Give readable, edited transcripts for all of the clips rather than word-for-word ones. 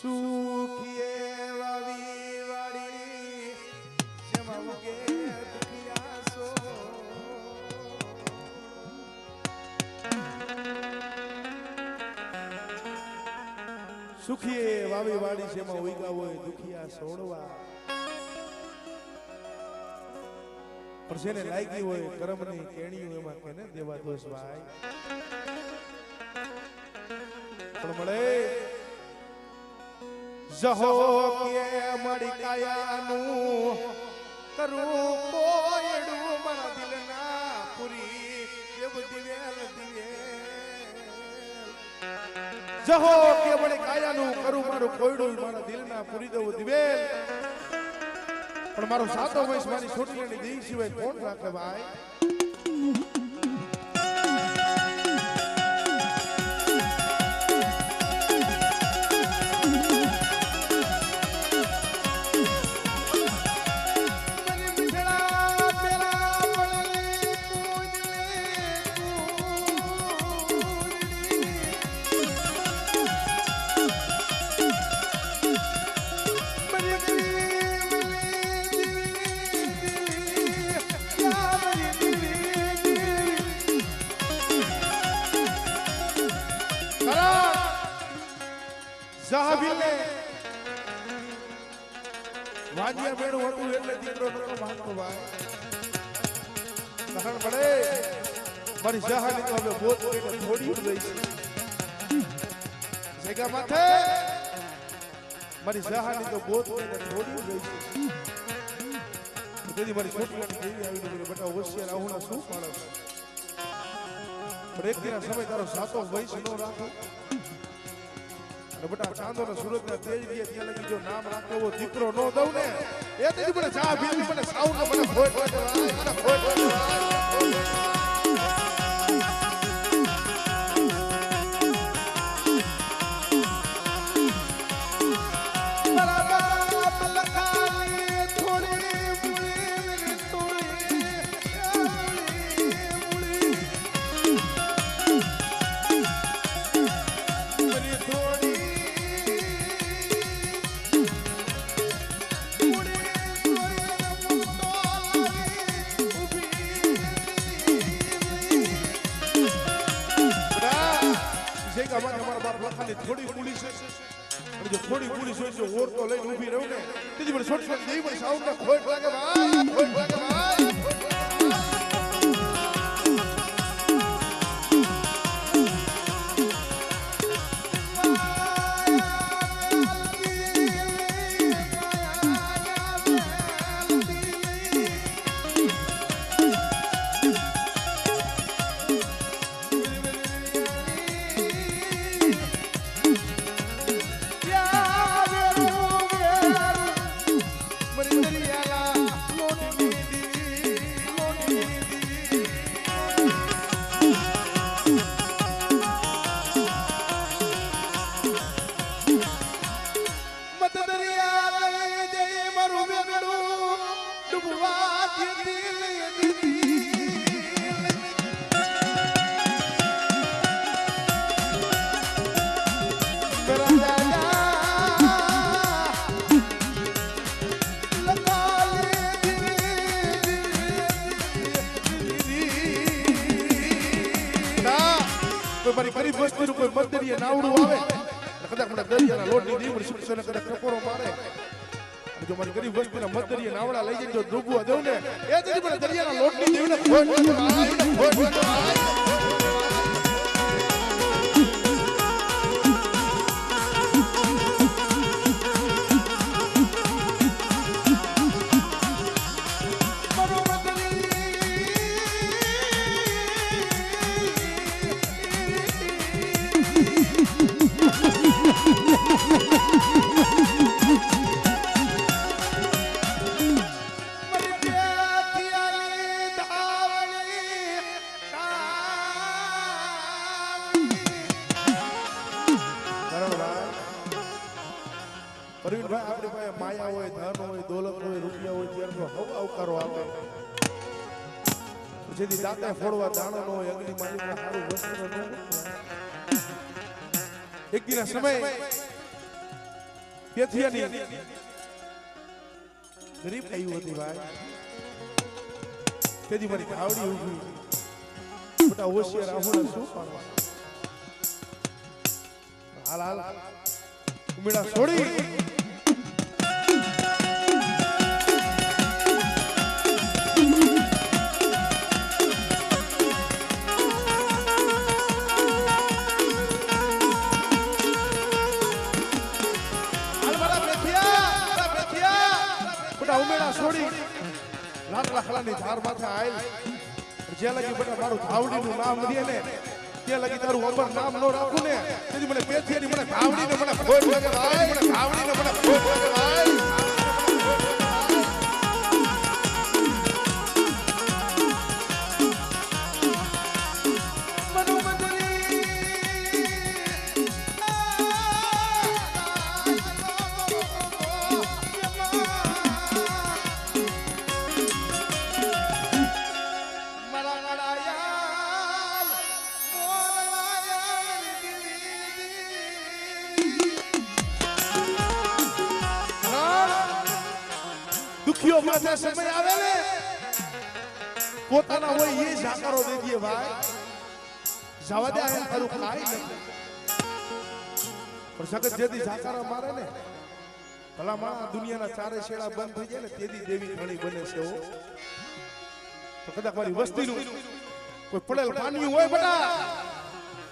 સુખીએ વાવી વાડી જેમાં ઉગે દુખિયા સો સુખીએ વાવી વાડી જેમાં ઉગ્યા હોય દુખિયા સોડવા પણ જેને લાગી હોય કર્મની કેણીઓ એમાં કેને દેવા દોષ ભાઈ પણ મળે જહો કે મળી કાયાનું કરું કોયડું મારા દિલના પૂરી દેવ દિવેલ દિવેલ જહો કે મળી કાયાનું કરું મારું કોયડું મારા દિલના પૂરી દેવ દિવેલ પણ મારો સાતો વયસ મારી છોટીની દી સિવાય કોણ રાખે ભાઈ સાહબીને વાજિયા મેળું હતું એટલે દીકરો નતો માંગતો ભાઈ કારણ પડે મારી સહાની તો હવે બોત કરીને થોડી રહી છે જગા માથે મારી સહાની તો બોત કરીને થોડી રહી છે તેથી મારી છોકરાની દેવી આવી ગઈ બેટા હોશિયાર આવું શું પાડો પણ એક દિના સમય તારો સાતો વયસ નો રાખો બેટા ચાંદો ને સુરત ના તેજ ગયા ત્યાં લગી જો નામ રાખો એવો દીકરો નો દઉં ને એ તેથી મને ચા પીવી મને સાઉન્ડ ને મને ફોટ થોડી પોલીસ અને જો થોડી પોલીસ હોય તો ઓર તો લઈને ઊભી રહું ને તેથી મને છોટ છોટ દેવી મને સાઉન્ડ ના ખોટ લાગે ભાઈ ખોટ લાગે ભાઈ મારી ગરીબ વસ્તીનું કોઈ મંદિર નાવડું આવે કદાચ મને દરિયાના લોટની દીવડી સુરસને કદાચ ટકોરો મારે જો મારી ગરીબ વસ્તીના મંદિર નાવડા લઈ જઈને જો ડૂબવા દઉં ને એ તેથી મને દરિયાના લોટની દીવને પરવીનભાઈ આપણી પાસે માયા હોય ધન હોય દોલત હોય રૂપિયા હોય ત્યારે તો હવ આવકારો આવે જેથી દાતા ફોડવા દાણો નો હોય અગ્નિ માલિકના સારું વસ્ત્ર નો એક દિના સમય પેથિયાની ગરીબ આવ્યું હતી ભાઈ તેથી મારી ધાવડી ઊભી મોટા હોશિયાર આહોડા શું પાડવા હાલ હાલ ઉમેડા છોડી ઉમેડા છોડી લાકડા ખલાની ધાર માથે આયલ જે લગી બેટા મારું ધાવડીનું નામ દે ને તે લગી તારું અમર નામ નો રાખું ને તેથી મને પેથિયાની મને ધાવડીને મને ખોટ લાગે ભાઈ મને ધાવડીને મને ખોટ લાગે ભાઈ દુખીઓ માથે સમય આવે ને પોતાના હોય એ જાકારો દે દે ભાઈ જવા દે આ તારું કાઈ નથી પણ સગત જેથી જાકારા મારે ને ભલામાં દુનિયાના ચારે શેડા બંધ થઈ જાય ને તેદી દેવી ઘણી બને છે તો કદાચ મારી વસ્તીનું કોઈ પડેલ પાણી હોય બેટા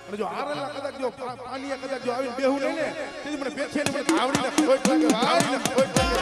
અને જો આરેલા કદાચ જો પાણી કદાચ જો આવીને બેહું નહીં ને તેથી મને પેથિયાની મને ધાવડીને ખોટ લાગે ધાવડીને ખોટ લાગે ભાઈ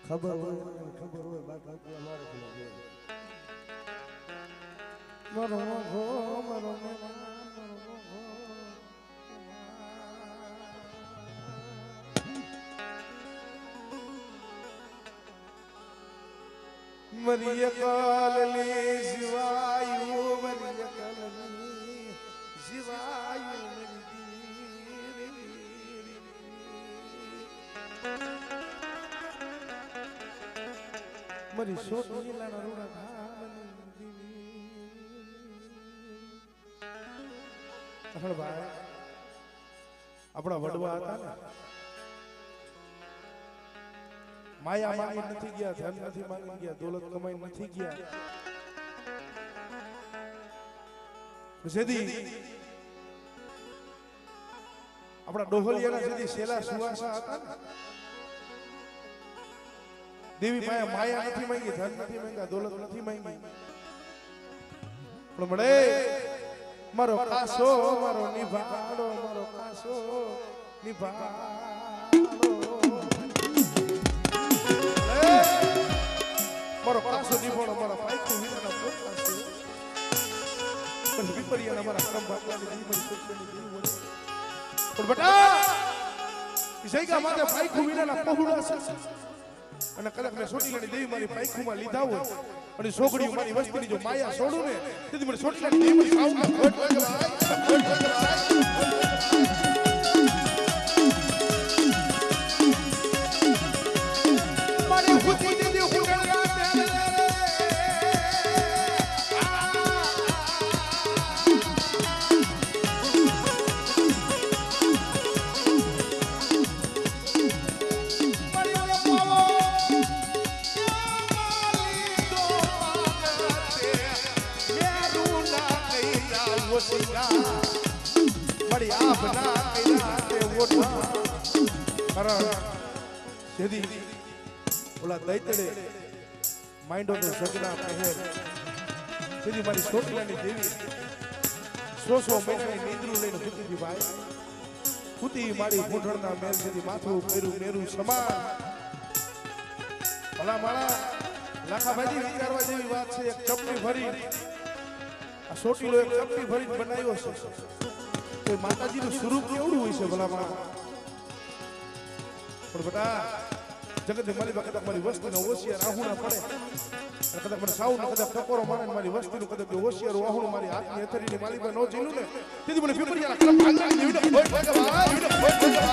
ખબર હોય બાકી અમારે મારો મરિય કાલની શિવાયુ મરિય કાલની શિવાયુ મરી સોની લાના રોડા ધામની દેવી ભાઈ આપણા વડવા હતા ને માયા માંગી નથી ગયા ધન નથી માંગી ગયા દોલત કમાઈ નથી ગયા જેદી આપણા ડોહલિયાના જેદી શેલા સુવાસા હતા ને દેવી પાસે માયા નથી માંગી ધન નથી માંગ્યા દોલત નથી માંગી પણ મળે મારો કાસો મારો નિભાડો મારો કાસો નિભાડો મારો કાસો નિભાડો મારા પાઈકુ વીરાના પોતા છે પણ વિપરિયાના મારા કરમ ભાગવાની દેવી મારી સત્યની દેવી બોલે પણ બટા જઈગા માથે પાઈકુ વીરાના પહોળા છે અને કદાચ મેં સોટીલાની દેવી મારી પાઈખુમાં લીધા હોય અને છોકરીઓ મારી વસ્તીની જો માયા છોડું ને તેથી મને સોટીલાની દેવી મારી સાઉન્ડ ખોટ લાગે મારી ખુશી દીદી હુડળા ઓછી ગા મારી આપના કૈરા તે ઓઠા કારણ જેદી ઓલા દૈતડે માઇન્ડો નો સગના પહેર જેદી મારી છોકરાની દેવી 100 મહિનાની નીંદરું લઈને ફૂટી ભાઈ ફૂટી મારી ઘૂંટણના મેલ જેદી માથું મેરું મેરું સમાન ભલા માળા લાખાભાઈ વિચારવા જેવી વાત છે એક ચપટી ભરી આ સોટીલો એક ચપટી ભરી બનાવ્યો છે તો માતાજીનું સ્વરૂપ કેવું હોય છે ભલા માળા પણ બેટા જગતની મારી વખત મારી વસ્તીનો હોશિયાર આહુણા પડે કદાચ મને સાવ ને કદાચ ટકોરો મારે મારી વસ્તીનું કદાચ હોશિયાર આહુણું મારી હાથની અથડીની માલી પર ન જીલું ને તેથી મને ફિફરિયાના ક્રમ ભાગી દેવીને હોય ભગવાન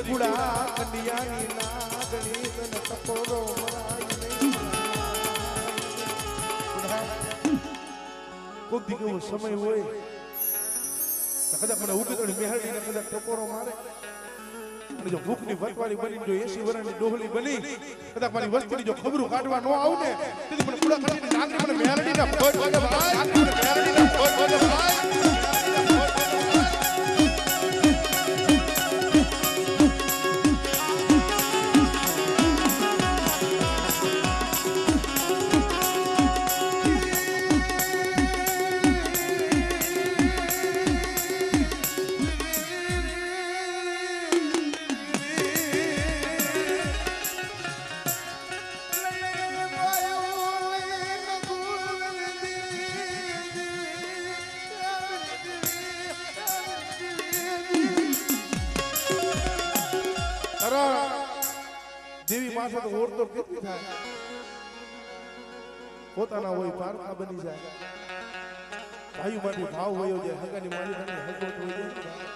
કુડા કંડિયાની નાગણી તન ટકોરો મરાય નહીં કોક દી કેવો સમય હોય કદાચ મને ઉગતડી મેહરડીને કદાચ ટકોરો મારે અને જો ભૂખની વટવાળી બની જો 80 વર્ષની ડોહલી બની કદાચ મારી વસ્તીની જો ખબરું કાઢવા ન આવું ને તેથી મને કુડા કંડિયાની નાગણી મને મેહરડીના ફોટ વાગે ભાઈ મેહરડીના ફોટ વાગે ભાઈ દેવી માથે તો ઓર તો કેટલી થાય પોતાના હોય પારકા બની જાય ભાઈ માટે ભાવ વયો જાય હગાની માલિકાની હગવટ હોય જાય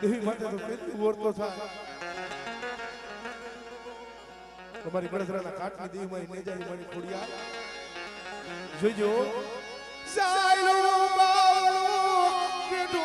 દેવી માથે તો કેટલી ઓર તો થાય તમારી ગણસરાના કાટની દેવી મારી નેજાની મારી ખોડિયા જોઈજો સાયલો બાવળો બેઠો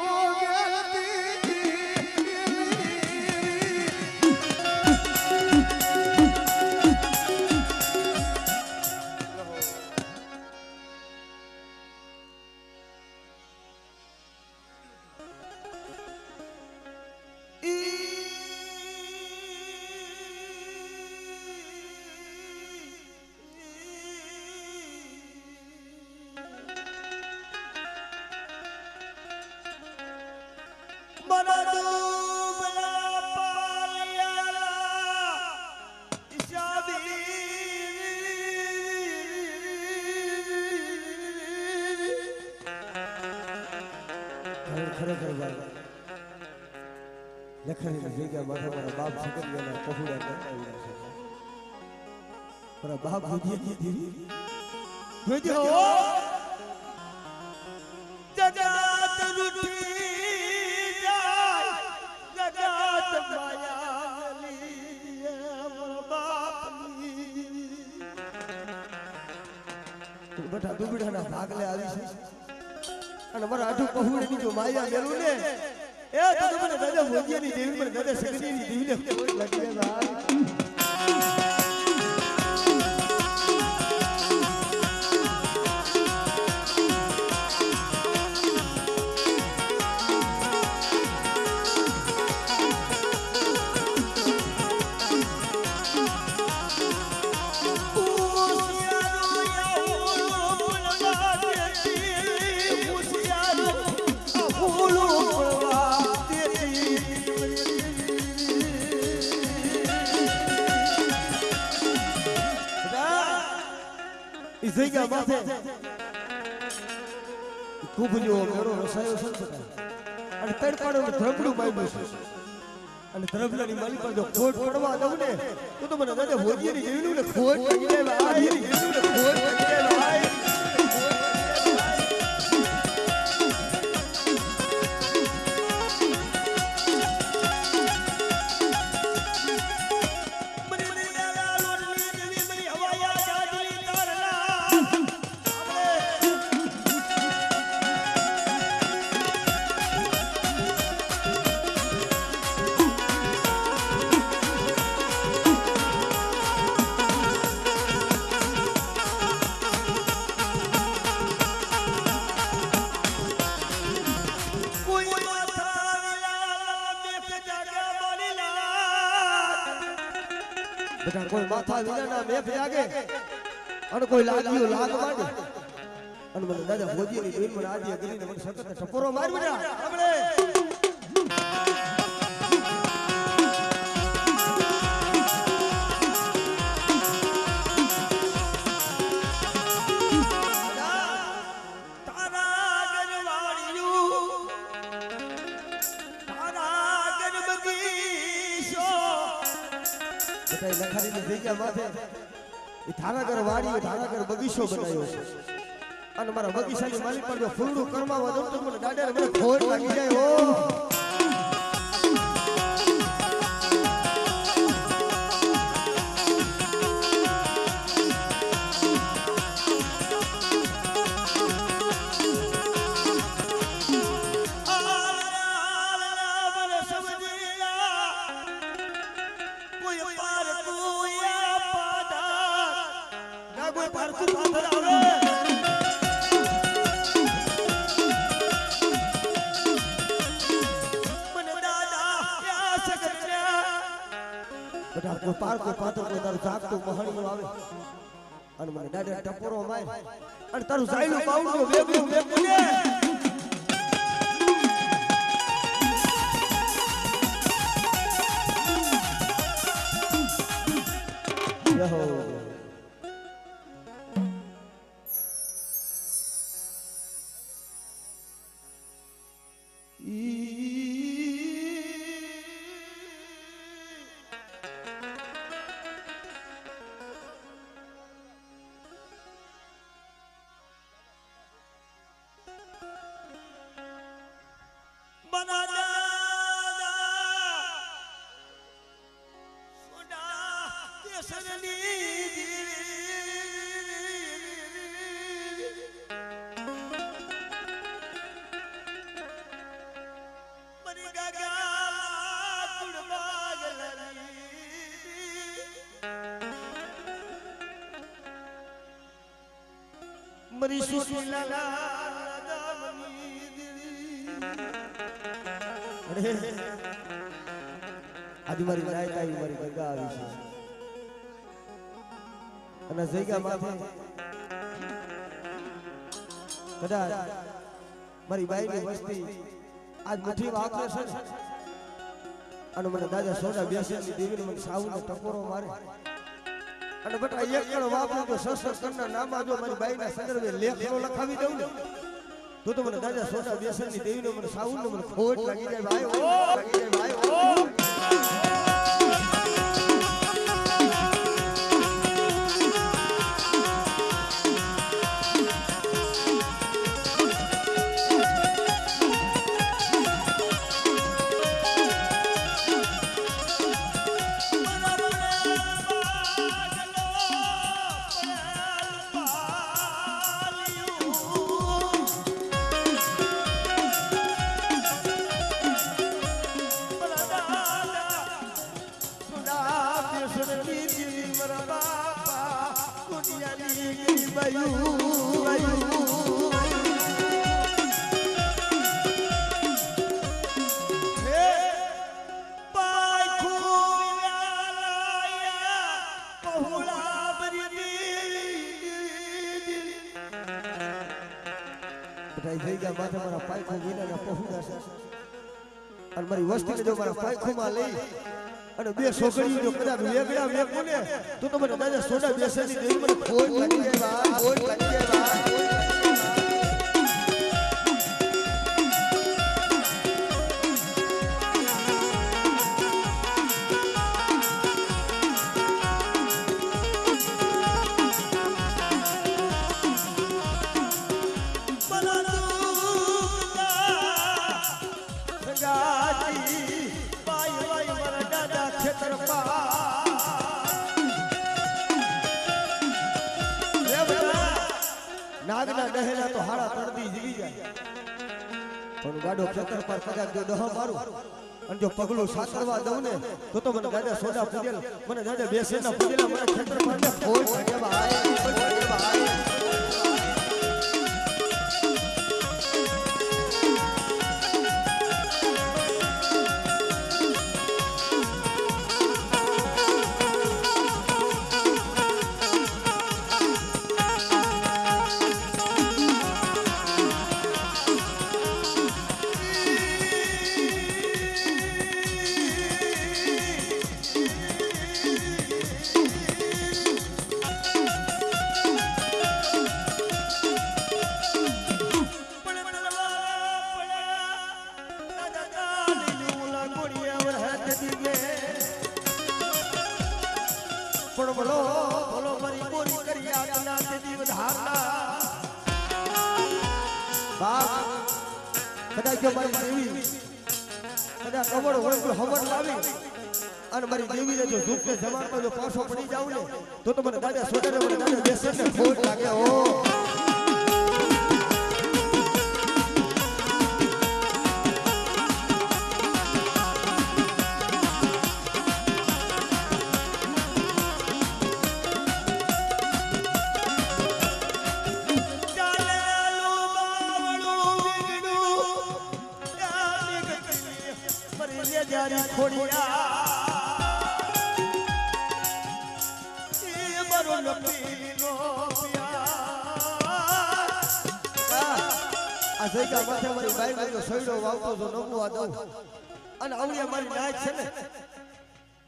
ખરેખર લખવાની જગ્યા માથા મારા બાપ સગરિયાના પહોળા કરતા છે મારા બાપ ભૂજી દીધી જોજો જગત રૂઠી જાય જગત માયાલી મારા બાપની બેટા દુબડાના ભાગલે આવી છે અને મારા આઠું પહોળની જો માયા મેલું ને એ તો મને દાદા ભોજિયાની દેવી મને દાદા સગડીની દેવીને કોઈ લાગી જાય જગ્યા માથે કુબજો મેરો રસાયો સંસતા અને તડપાડો ધ્રબડું બાંધ્યું છે અને ધ્રબલાની માલી પર જો ખોટ પડવા દઉં ને તો મને દાદા ભોજિયાની જેવીનું ને ખોટ પડી જાય ભાઈ જેવીનું ને ખોટ પડી જાય ભાઈ બેટા કોઈ માથા વિનાના મેઘ જાગે અને કોઈ લાગ્યું લાગ માંડે અને મને દાદા ભોજીની બેન મને આદિએ કરીને મને સતત ટપોરો માર બેટા આપણે લખારીની જગ્યા માથે એ ધારાગર વાડી ધારાગર બગીચો બનાવ્યો છે અને મારા બગીચાની માલિક પર જો ફૂલડું કરમાવા દઉં તો મને દાડે મને ખોટ લાગી જાય ઓ પારકો પાતો કોઈ તારું જાગતું મહણિયું આવે અને મને દાડે ટપોરો માર અને તારું જાયલું બાવડું વેગું વેગું ને યહો મરી સુની લાલા અરે આજ મારી નાયતા મારી ગંગા આવી છે અને જગ્યા માથે કદાચ મારી બાઈની વસ્તી આજ મુઠ્ઠી વાપરે છે અને મને દાદા સોના બેસેલી દેવીને મને સાવને ટકોરો મારે અને બટા એક કણ વાપરું તો સસકરના નામમાં જો મારી બાઈના સંદર્ભે લેખનો લખાવી દઉં ને તો મને દાદા સોના બેસેલી દેવીને મને સાવને મને ખોટ લાગી જાય ભાઈ ઓ લાગી જાય ભાઈ ઓ મારી વસ્તીને જો મારા પાયખુમાં લઈ અને બે છોકરીઓ જો કદાચ વેગડા વેગું ને તો મને દાદા સોના બેસેલી દેવી મને ખોટ લાગી જાય ખોટ લાગી જાય નાગના દહેલા તો હાડા તરદી જીવી જાય પણ ગાડો ખેતર પર કદાચ જો દહ મારું અને જો પગલું સાતરવા દઉં ને તો મને દાદા સોડા પૂજેલ મને દાદા બેસેના પૂજેલા મને ખેતર પર ખોટ લાગે ભાઈ ભલો ભલો મારી બોરી કરી આજના તે જીવ ધારના બાપ કદાચ જો મારી દેવી કદાચ કવડ હોય તો હવર લાવી અને મારી દેવીને જો દુઃખ ને જમાડમાં જો પાછો પડી જાવ ને તો મને દાદા સોદાને મને દાદા બેસે ને ખોટ લાગે હો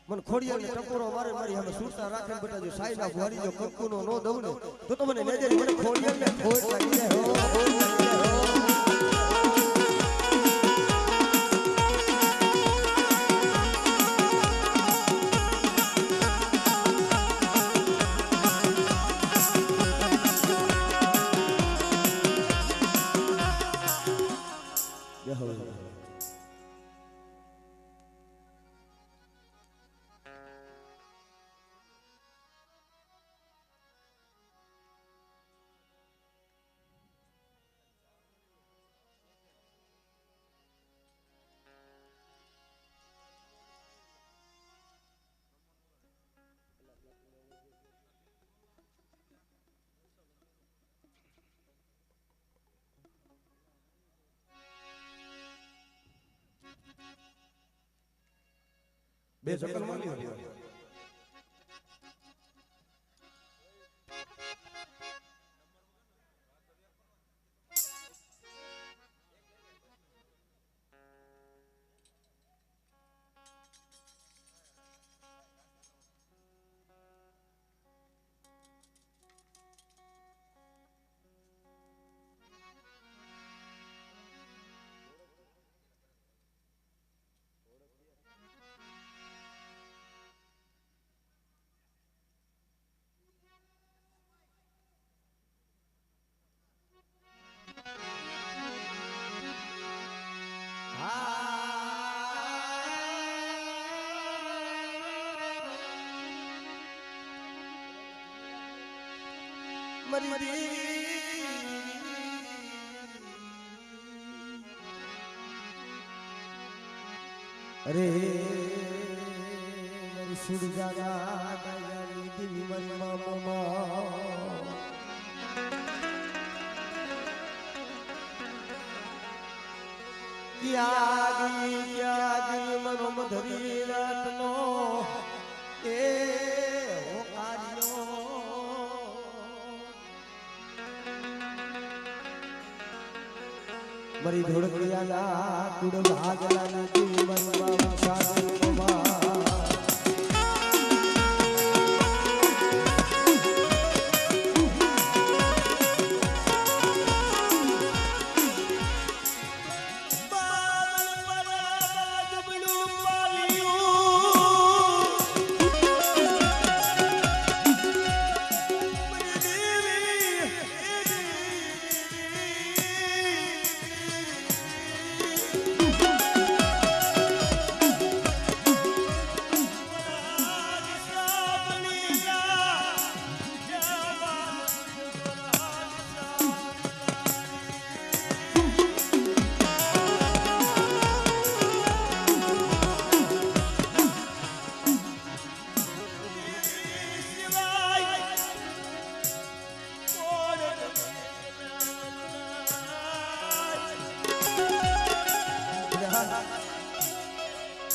મને ખોડિયા ને ટકોરો મારે મારી હવે સુરતા રાખે બેટા જો સાઈ ના ભવારી જો કંકુનો નો દઉં ને તો મને નજર મને ખોડિયા ને ખોટ લાગી જાય હો બે જકલ માલી હતી અરે મારી સુડી જાગા દાયાની દેવી મારી મામા ક્યાગી મનો મધરી રાતનો એ હોકાર્યો મારી ધોળકિયાલા કુડ ભાગલા નદી મનમાં સાગરમાં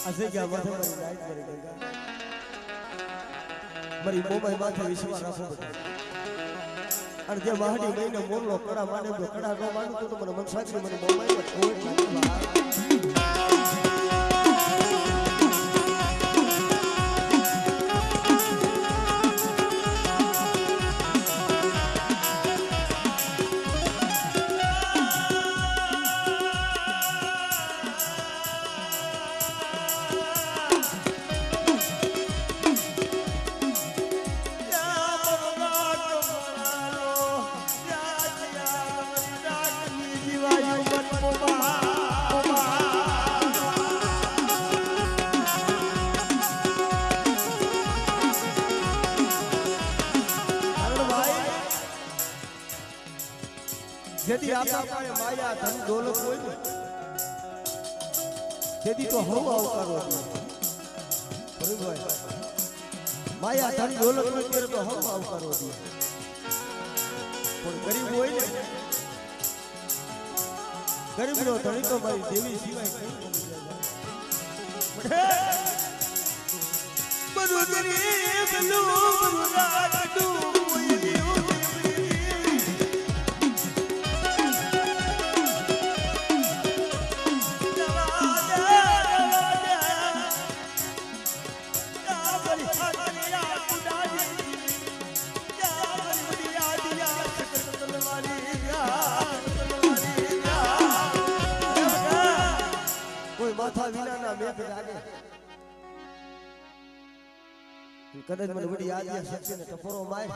આજે ગયા માથે મારી લાઈટ મરી ગઈ મારી મોબાઈલ માથે વિશ્વાસ રાખો બધા અને જે મહાડી મહિને મોરલો કડા માને જો કડા નો માનું તો મને મનસાક્ષી મને મોબાઈલ કોઈ જેથી આપણા પાસે માયા ધન દોલત હોય ને તેથી તો હવ આવકારો દે ભાઈ માયા ધન દોલત હોય ત્યારે તો હવ આવકારો દે પણ ગરીબ હોય ને ગરીબ નો ધણી તો મારી દેવી સિવાય કઈ નથી બધું ગરીબ નું બધું રાખડું માથા વિનાના મેઘ લાગે કદાચ મને બધી યાદ શક્તિ ને ટપોરો માય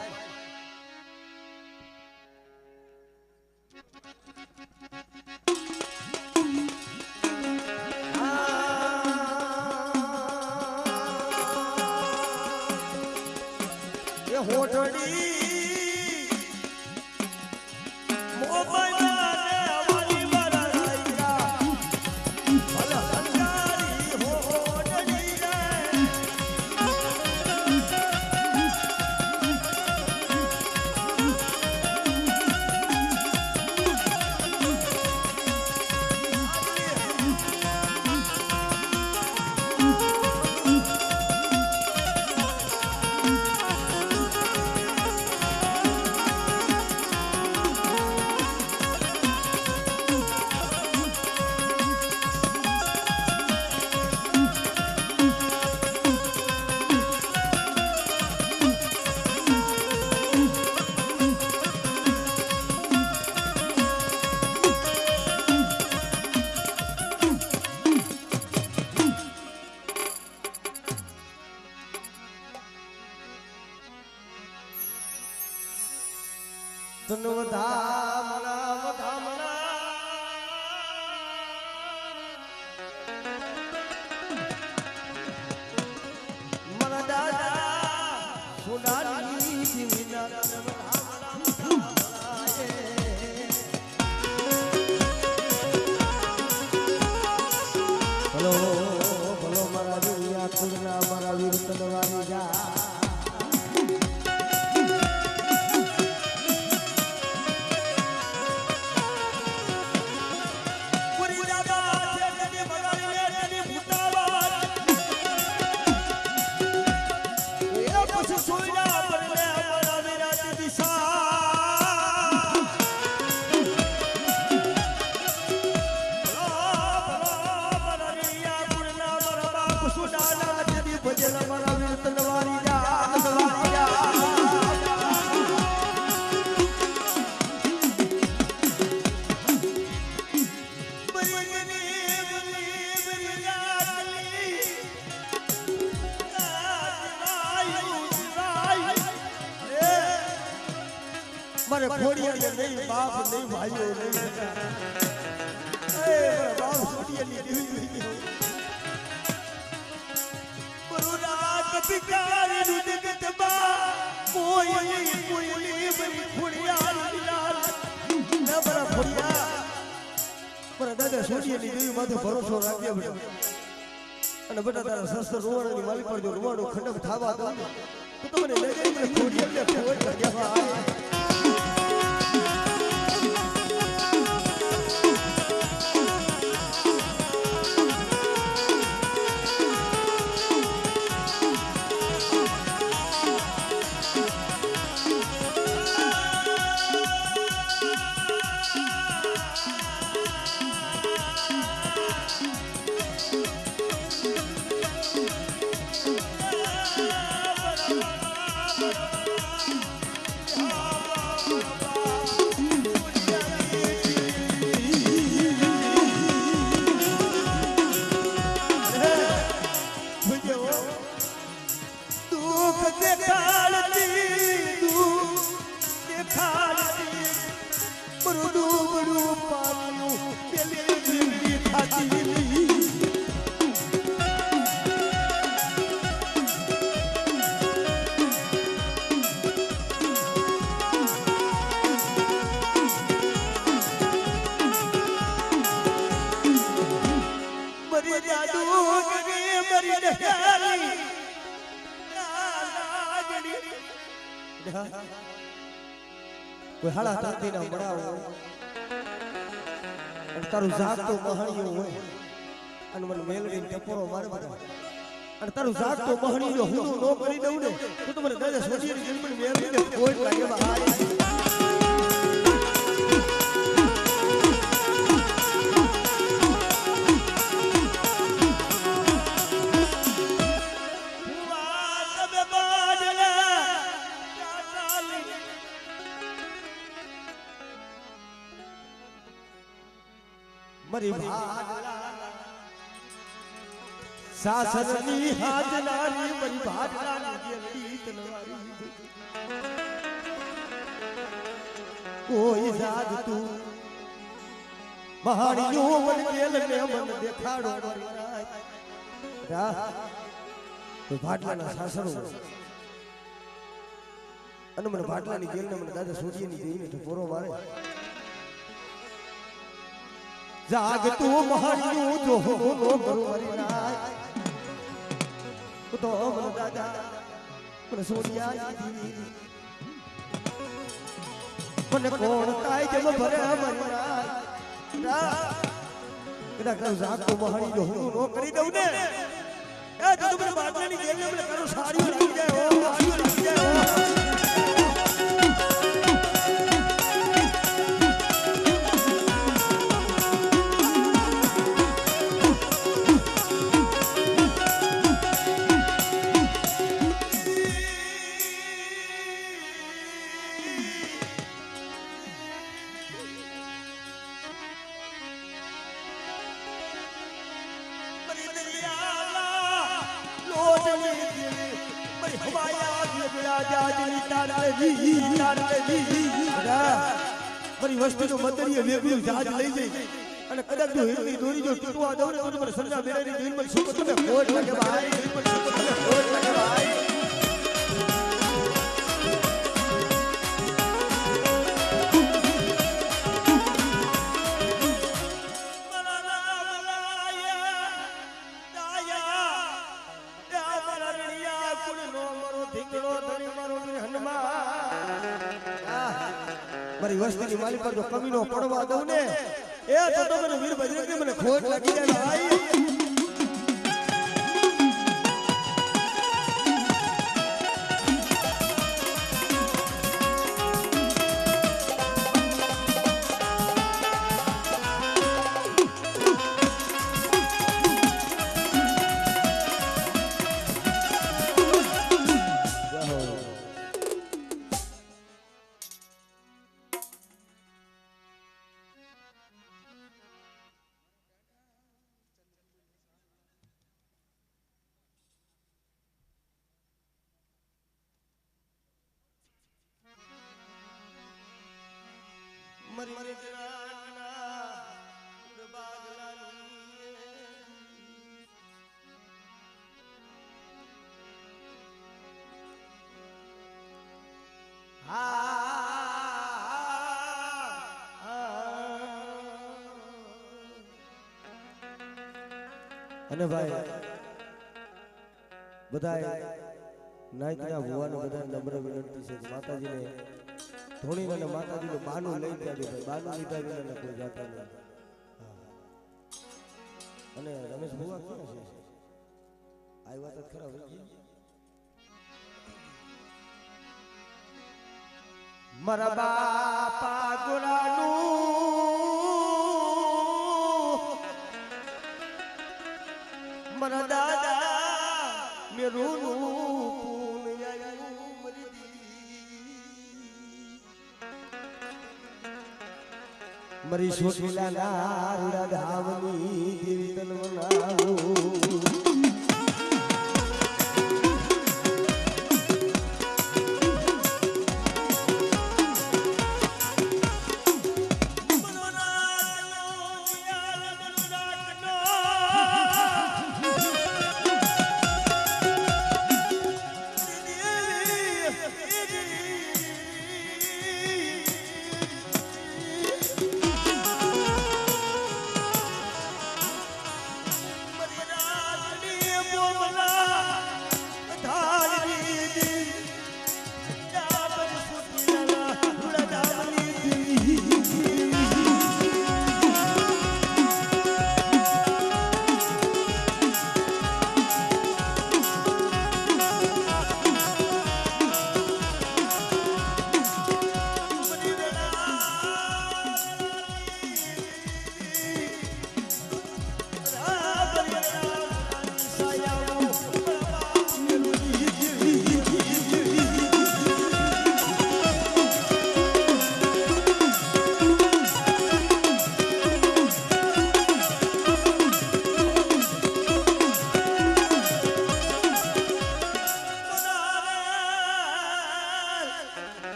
એ હોઠડી મારે ખોડિયા ને નહીં બાપ નહીં ભાઈઓ નહીં એ બાપ ખોડિયા ની દેવી બરુરાત પિતારી નું જગત બા કોઈ બરી ખોડિયા લાલ ના બરા ખોડિયા પર દાદા ખોડિયા ની દેવી માથે ભરોસો રાખજે બેટા અને બેટા તારા શસ્ત્ર રોવાણાની માલિક પર જો રોવાણો ખંડક થાવા દો તો તમને લઈ જઈને ખોડિયા ને ખોડ કર્યા મરી દેહરી કોઈ હાડા તાતી ના મળાવો અને તારું જાગતો મહાણિયો હોય અને મને મેલડી ટપોરો મારે બધા અને તારું જાગતો મહાણિયો હું નો કરી દઉં ને તો મને દાદા સોજીની જન્મ મેલડીને કોઈ લાગે ભાઈ મરી સાસરની હાજનારી મરી ભાટલાની જેવી તલવારી કોઈ જાદ તું મહાણીઓ મન કેલ ને મન દેખાડો મરી રા કોઈ ભાટલાના સાસરો અને મને ભાટલાની જેલ ને મને દાદા સૂર્યની દેવીને ટપોરો મારે જાગ તું મહાણિયું જો હો કરું મરી રાય તો મને દાદા મને સોનિયા દીદી મને કોણ કાય જેમ ભરે મરી રાય કદાચ જાગ તું મહાણિયું હું નો કરી દઉં ને એ તો મને બાટલાની જેલ ને મને કરો સારી લાગી જાય ઓ સારી લાગી જાય મારી વસ્તીનો મંદરીએ વેગળું જહાજ લઈ જઈ અને કદાચ જો હીરની દોરી જો તૂટવા દઉં ને તો મને સંજા બેરાની દિલમાં સુખ તમે ખોટ લાગે ભાઈ દિલમાં સુખ તમે ખોટ લાગે ભાઈ મારી વસ્તીની માલી પર જો કમીનો પડવા દઉં ને એ તો મને વીર બજરંગી મને ખોટ લાગી જાય ભાઈ મરી મરી જવાના બાગલાની અને ભાઈ બધાય નાયકના ભુવાનો બધા નમ્ર વિનંતી છે માતાજીને ધોણી અને માતાજીને બાનું લઈ જાજો ભાઈ બાનું લીધા વિના કોઈ જાતા નહીં અને રમેશ ભુવા કોણ છે આ વાત જ ખરા હોય મારા બાપા ગુરાનું મારા દાદા મેરુનું મરી શોખીલા નારુડા ધામની દેવી તન મનાવો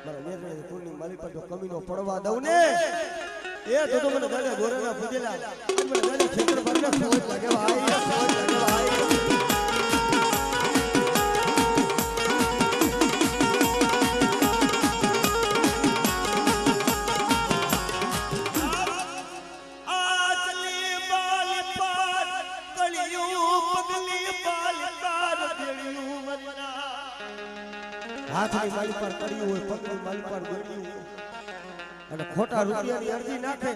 મારા મેરણી કુળની માલી પર જો કમીનો પડવા દઉં ને એ તો મને દાદા ગોરાના પૂજેલા મને દાદા ખેતર પર ખોટ લાગે ભાઈ ખોટ લાગે ભાઈ હાથની માલી પર પડ્યું હોય પગની માલી પર ગોળ્યું હોય અને ખોટા રૂપિયાની અરજી નાખે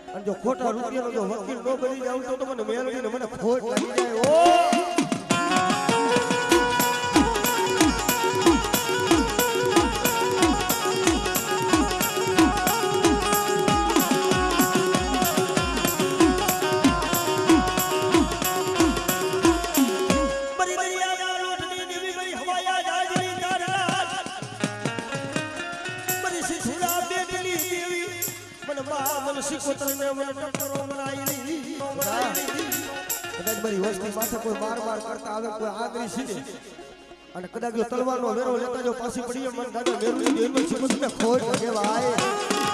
અને જો ખોટા રૂપિયાનો જો વકીલ ન બની જાવ તો મને મેળવીને મને ખોટ લાગી જાય ઓ મારી વસ્તી માથે કોઈ માર કરતા આવે કોઈ આગળ સીધે અને કદાચ જો તલવારનો વેરો લેતા જો પાછી પડીએ મને દાદા વેરુની દેવનો સિમતને ખોટ લાગે ભાઈ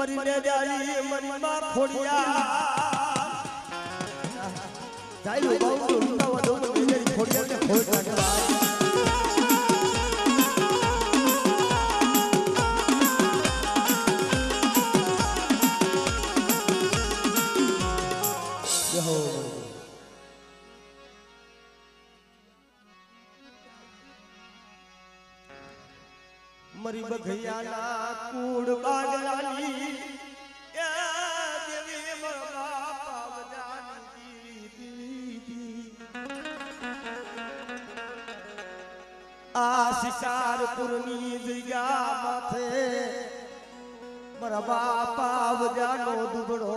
મરીને જાઈ મનમાં ખોડિયા જાઈ લો બાઉ લૂટાવા દો તો મેરી ખોડિયાને ખોટ લાગે યહો મરી બઘૈયાના કુડ બાગલાની એ દેવી મરવા પાવજાની દીદી આ શિકારપુરની જગ્યા માથે મારા બાપા આવજાનો દુબળો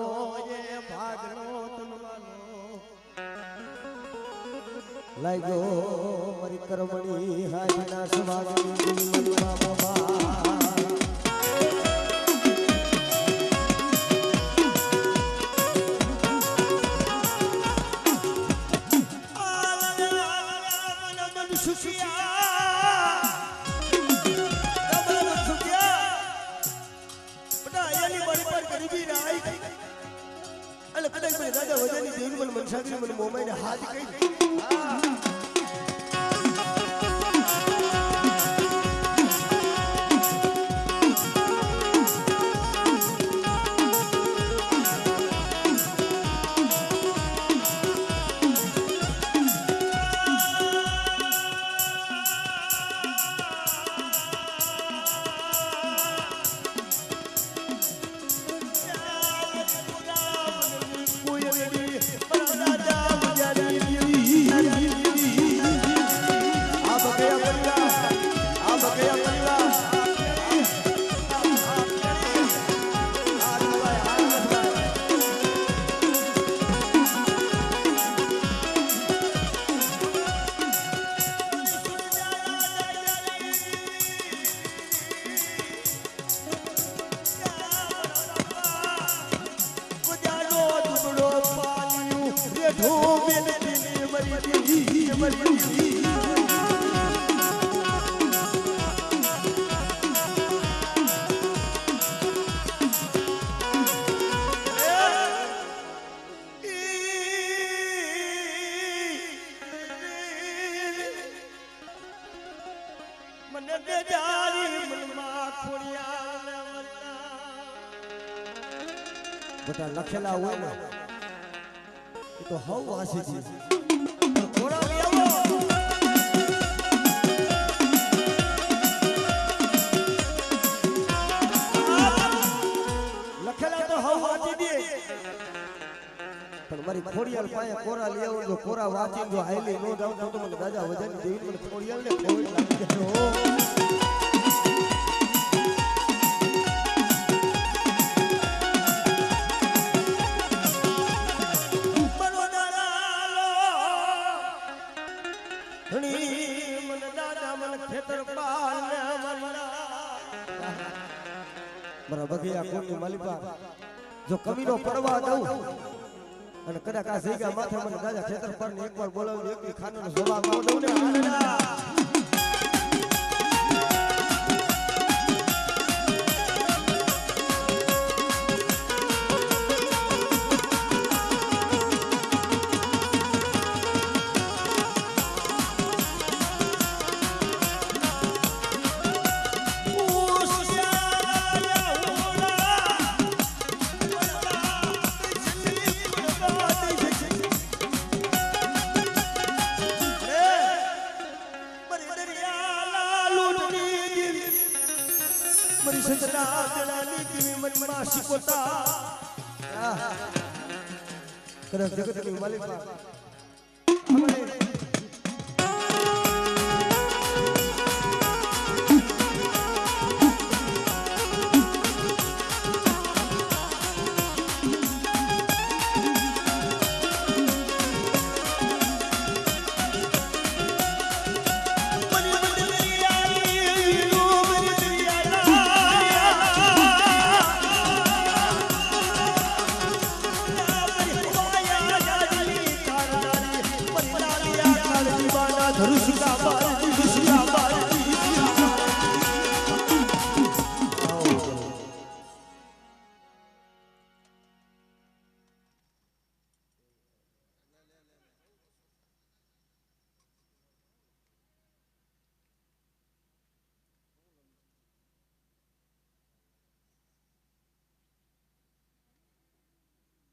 એ ભાગનો તનવાનો લાગ્યો મારી કરમણી હાજના સ્વાગની બાબા દાદા વજાની દેવી મને મનસાગરી મને મોમાઈને હાથ કહી બધા લખેલા હોય ને એ તો હવ વાસી છે ઘોડા લઈ આવો લખેલા તો હવ વાંચી દે પણ મારી ખોડિયાલ પાસે કોરા લઈ આવો જો કોરા વાંચી જો હાઈલી નો જાવ તો મને દાદા વજાની દેવી મને ખોડિયાલ ને ખોડ લાગી ગયો બગિયા કોની માલિકા જો કમીનો પડવા દઉં અને કદાચ આ જગ્યા માથે મને દાદા ખેતર પર ને એકવાર બોલાવી એક ખાનાનો જવાબ ન દઉં ને જગતની માલિકા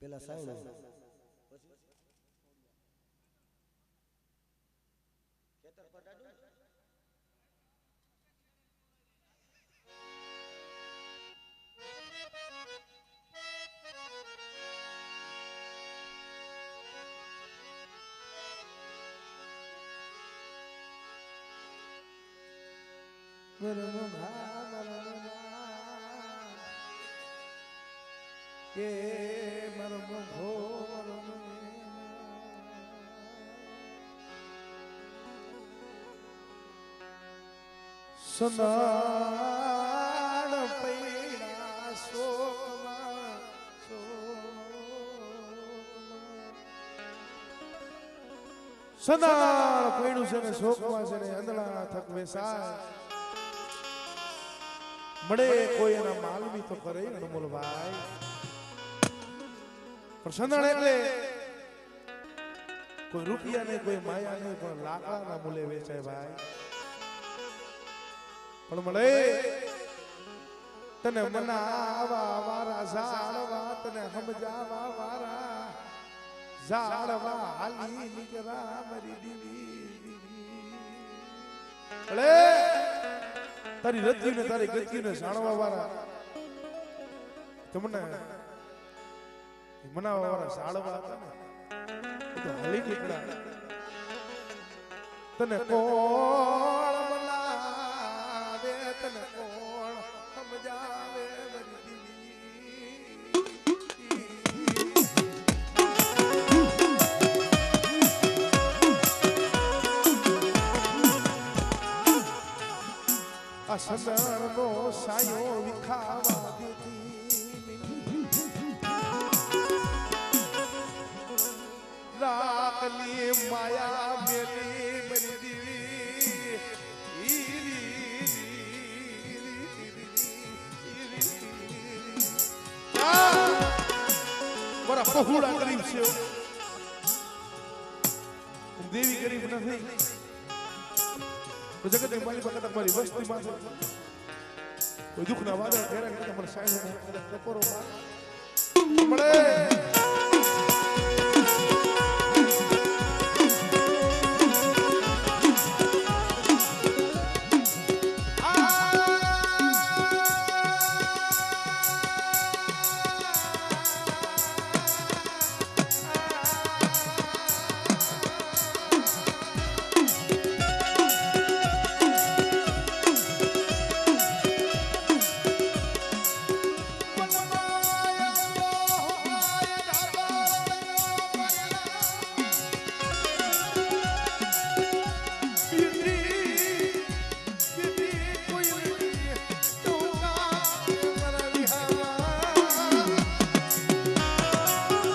પેલા સાઈન સનાણ પૈણા શોકમાં સનાણ પૈણું છે ને શોકમાં છે ને અંધળા થક વેસાય મળે કોઈ એના માલમી તો કરે અનમોલ ભાઈ પણ સનાણ એટલે કોઈ રૂપિયા નહીં કોઈ માયા નહીં પણ લાકડાના મૂલે વેચાય ભાઈ પણ મળે તને મનાવા વારા ઝાડવા તને સમજાવા વારા ઝાડવા હાલી નીકળા મારી દીવી મળે તારી રતી ને તારી ગતિ ને જાણવા વાળા તમને મનાવા વાળા ઝાડવા હતા ને તો હાલી નીકળ્યા તને કોણ તને કોણ સમજાવે આ સદણનો સાયો વિખાવા દેતી રાખલી માયા મેલી મરી દીવી મારા પહોળા ગરીબ છે દેવી ગરીબ નથી તો જગત ની માલિક વખત મારી વસ્તીમાં છે કોઈ દુઃખના વાદળ ઘેરા કરતા મને સાયનો ટપોરો મળે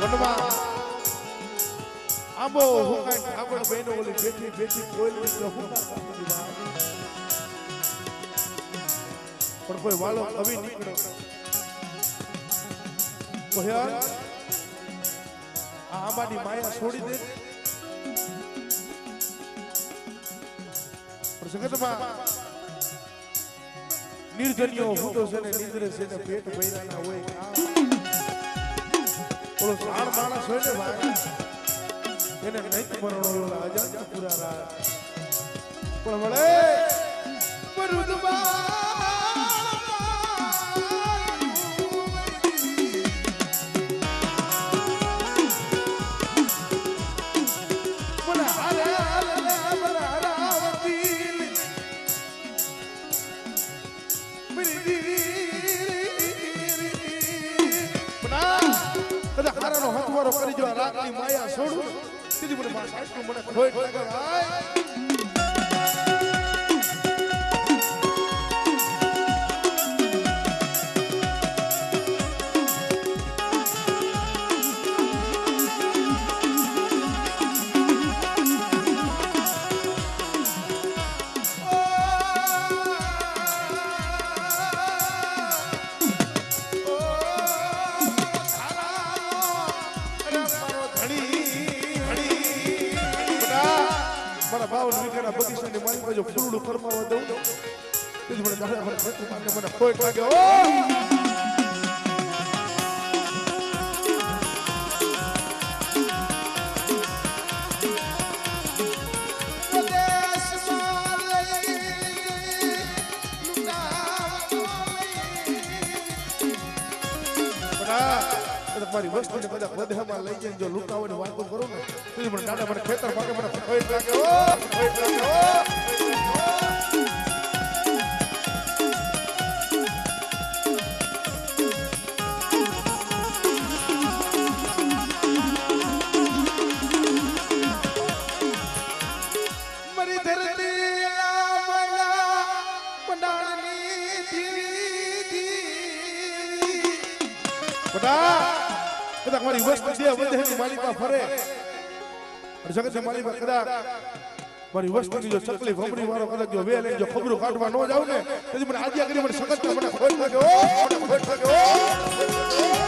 વનમાં આંબો હુકાઈ ઠાકોર બહેનો ઓલી બેઠી બેઠી કોઈની તો હુકા કાપી વાત પણ કોઈ વાલો કવિ નીકળ્યો કોહ્યા આ આંબાની માયા છોડી દે પણ જગતમાં નિર્જનીઓ હુતો છે ને નિંદ્રે છે ને પેટ ભર્યાના હોય ઓલો સાણ માણસ હોય ને ભાઈ એને નૈત મરણો ઓલા અજાણ્ય પૂરા રાત પણ મળે કરી જો રાતની માયા છોડું સીધી મને મારા સાસુ મને ખોટ લાગે ભાઈ બગીચાની માલિક જો ફૂલડું ફરમાવા દઉં તેથી મને દાદા મને ખોટ લાગે ઓ મારી વસ્તુને બધા બધેમાં લઈ જઈને જો લુકાવાની વાતો કરું ને તો મને દાદા મને ખેતર માટે મને ખોટ લાગે ઓ ખોટ લાગે ઓ મારી ધરતી આમલા પડાળની દીદી બડા કદાચ મારી વસ્તુ જે વધેની માલિકા ફરે જગત માલિકા કદાચ મારી વસ્તુની જો ચકલી ભમરી વાળો કદાચ જો વેલે જો ખબરું કાઢવા ન જાવ ને તેથી મને આજ્ઞા કરી મને સગત મને ખોટ લાગે ઓ ખોટ લાગે ઓ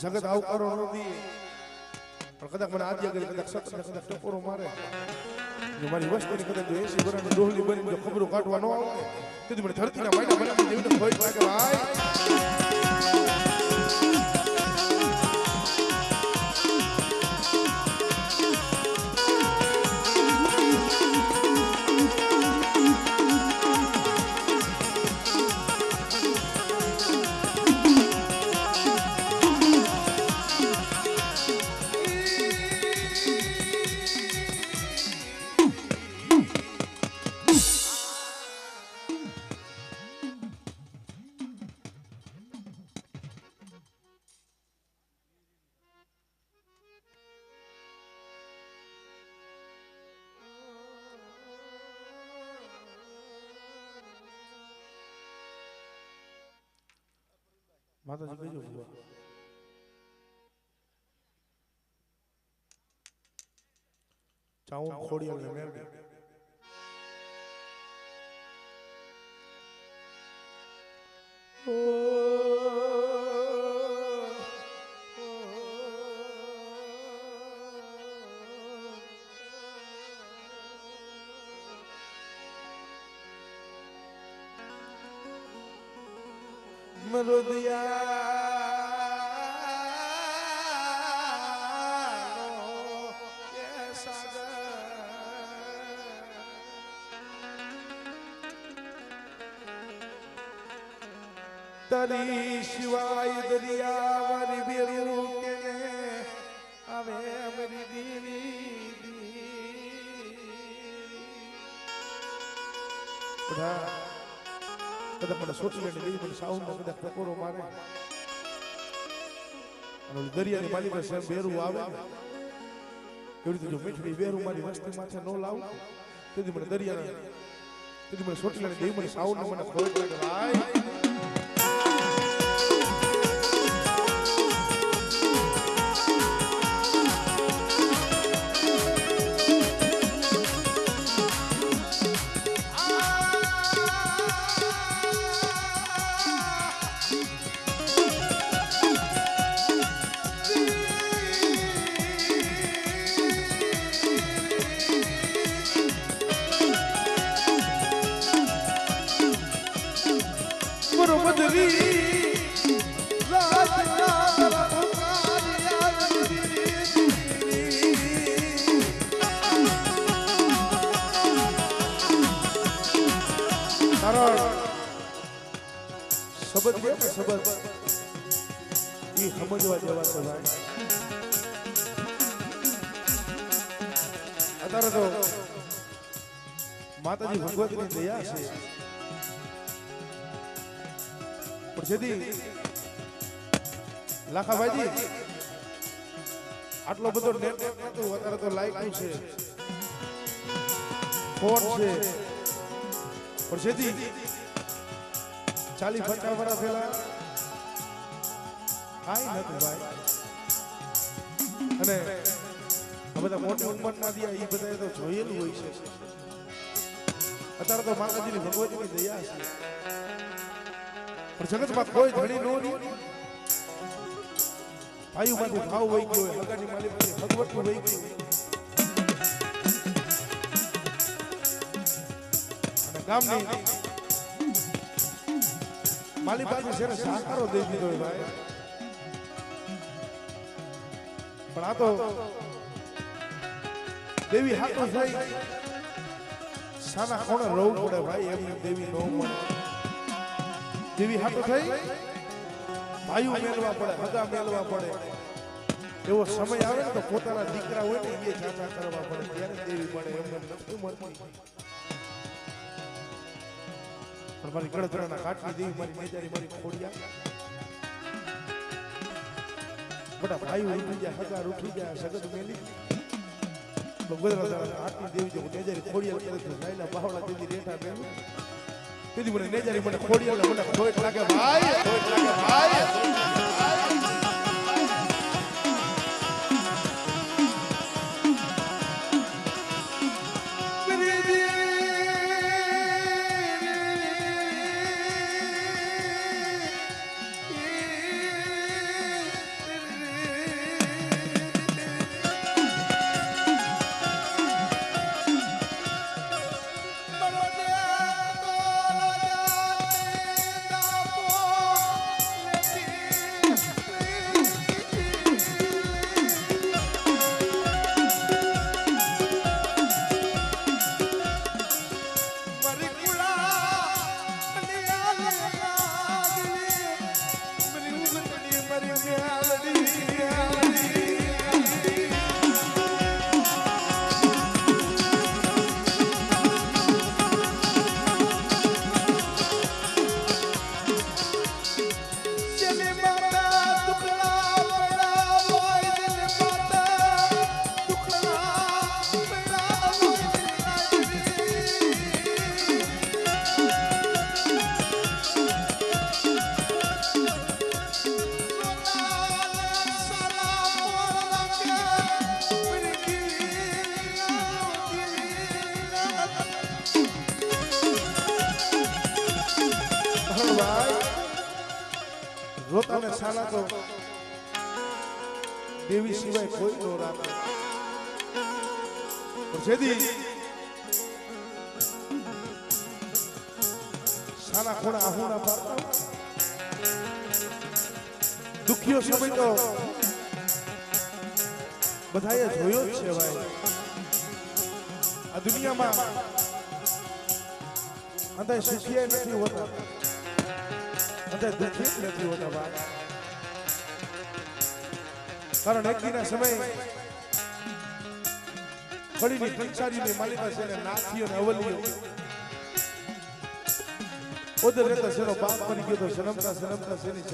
જગત આવું કરો નથી પણ કદાચ મને આજ્ઞા કરી કદાચ સત્સંગ કદાચ ટકોરો મારે મારી વસ્તુની કદાચ 80 વર્ષની ડોહલી બની જો ખબરો કાઢવા ન આવે તેથી મને ધરતીના માયના બનાવી દેવીને ખોટ લાગે ભાઈ માતાજી કહેજો ભૂવા ચાઉન ખોડિયાલ ને મેરડી તારી સિવાય દરિયાવાળી બેરું કેને આવે અમારી દીવી બધા મને સોચી લે દીવી મને સાઉન્ડ માં બધા ટકોરો મારે અને દરિયાની માલી પર સેમ બેરું આવે એવી રીતે જો મીઠડી બેરું મારી વસ્તી માથે ન લાવું તેથી મને દરિયાને તેથી મને સોચી લે દીવી મને સાઉન્ડ મને ખોટ લાગે ભાઈ શબ્દ છે ને શબ્દ એ સમજવા જેવા છે ભાઈ અત્યારે તો માતાજી ભગવતીની દયા છે પણ જેથી લાખાભાઈજી આટલો બધો નેટ નતું અત્યારે તો લાઈક છે ફોન છે પણ જેથી 40-50 વર્ષ પહેલા કાંઈ નતું ભાઈ અને આ બધા મોટી ઉંમરના દિયા એ બધા તો જોયેલું હોય છે અત્યારે તો માતાજીની ભગવતીની દયા છે પણ જગતમાં કોઈ ધણી નો નહીં ભાઈઓમાંથી ભાવ વહી ગયો હોય હગાની માલિકમાંથી ભગવતી વહી ગઈ અને ગામની માલી પાસે છે ને સાકારો દઈ દીધો ભાઈ પણ આ તો દેવી હાથો થઈ સાના કોણે રહું પડે ભાઈ એમને દેવી નો મળે દેવી હાથો થઈ ભાઈઓ મેળવા પડે હગા મેળવા પડે એવો સમય આવે ને તો પોતાના દીકરા હોય ને એ ચાચા કરવા પડે ત્યારે દેવી મળે એમને નથી મળતી પણ મારી ગળતરાના કાટની દેવી મારી મેજારી મારી ખોડિયા બધા ભાઈઓ ઉઠી ગયા હગા ઉઠી ગયા સગત મેલી તો ગળતરાના કાટની દેવી જો મેજારી ખોડિયા કરે તો લાઈલા બાવળા દેવી રેઠા મેલું તેથી મને મેજારી મને ખોડિયા મને ખોટ લાગે ભાઈ ખોટ લાગે ભાઈ રોતાને સાલા તો દેવી સિવાય કોઈ નો રાખે પણ જેદી સાલા ખોણા આહુના પાડતા દુખિયો સમય તો બધાએ જોયો જ છે ભાઈ આ દુનિયામાં અંતે સુખિયા નથી હોતા બધા દુઃખી જ નથી હોતા ભાઈ. કારણ એકીના સમય ફળીની કંસારીની માલિકા છે ને નાથીઓ ને અવલીઓ ઓદર રહેતા શેનો બાપ મરી ગયો તો શરમતા શરમતા શેની